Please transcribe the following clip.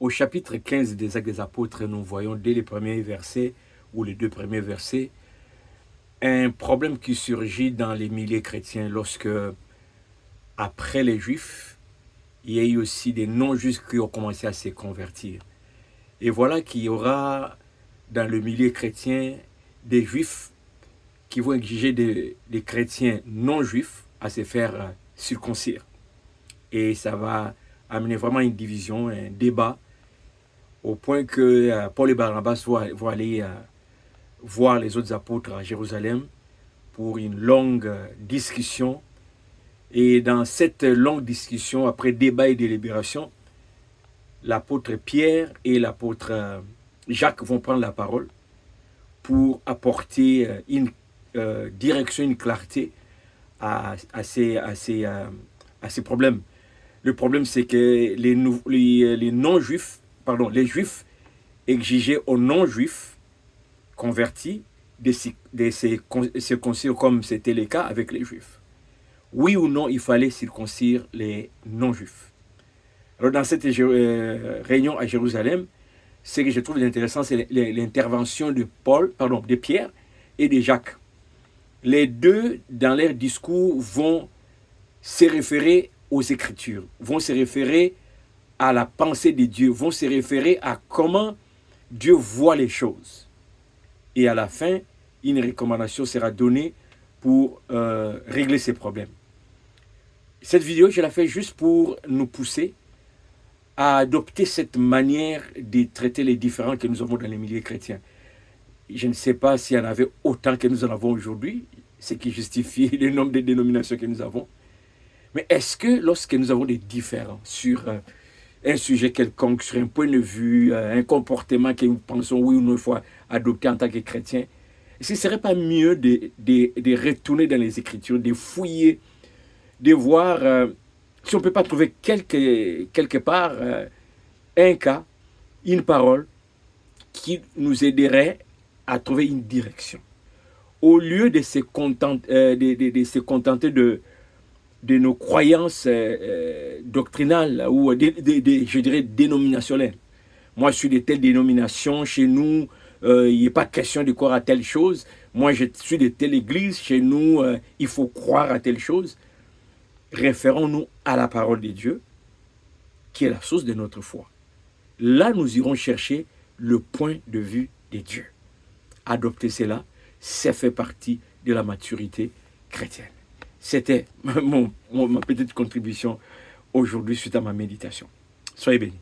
Au chapitre 15 des Actes des Apôtres, nous voyons dès les premiers versets, ou les deux premiers versets, un problème qui surgit dans les milieux chrétiens lorsque, après les Juifs, il y a eu aussi des non-juifs qui ont commencé à se convertir. Et voilà qu'il y aura dans le milieu chrétien des Juifs qui vont exiger des chrétiens non-juifs à se faire circoncire. Et ça va amener vraiment une division, un débat, au point que Paul et Barnabas vont aller voir les autres apôtres à Jérusalem pour une longue discussion. Et dans cette longue discussion, après débat et délibération, l'apôtre Pierre et l'apôtre Jacques vont prendre la parole pour apporter une direction, une clarté à ces problèmes. Le problème, c'est que les non-juifs, pardon, les juifs exigeaient aux non-juifs convertis de se circoncire comme c'était le cas avec les juifs. Oui ou non, il fallait circoncire les non-juifs. Alors dans cette réunion à Jérusalem, ce que je trouve intéressant, c'est l'intervention de Pierre et de Jacques. Les deux, dans leur discours, vont se référer aux Écritures, vont se référer à la pensée de Dieu, vont se référer à comment Dieu voit les choses. Et à la fin, une recommandation sera donnée pour régler ces problèmes. Cette vidéo, je la fais juste pour nous pousser à adopter cette manière de traiter les différends que nous avons dans les milieux chrétiens. Je ne sais pas s'il y en avait autant que nous en avons aujourd'hui, ce qui justifie le nombre de dénominations que nous avons. Mais est-ce que lorsque nous avons des différends sur un sujet quelconque, sur un point de vue, un comportement que nous pensons oui ou non il faut adopter en tant que chrétien, est-ce que ce ne serait pas mieux de retourner dans les Écritures, de fouiller, de voir si on ne peut pas trouver quelque part un cas, une parole qui nous aiderait à trouver une direction. Au lieu de se contenter, de nos croyances doctrinales ou je dirais dénominationnelles. Moi, je suis de telle dénomination, chez nous, il n'est pas question de croire à telle chose. Moi, je suis de telle église, chez nous, il faut croire à telle chose. Référons-nous à la parole de Dieu, qui est la source de notre foi. Là, nous irons chercher le point de vue de Dieu. Adopter cela, ça fait partie de la maturité chrétienne. C'était ma petite contribution aujourd'hui suite à ma méditation. Soyez bénis.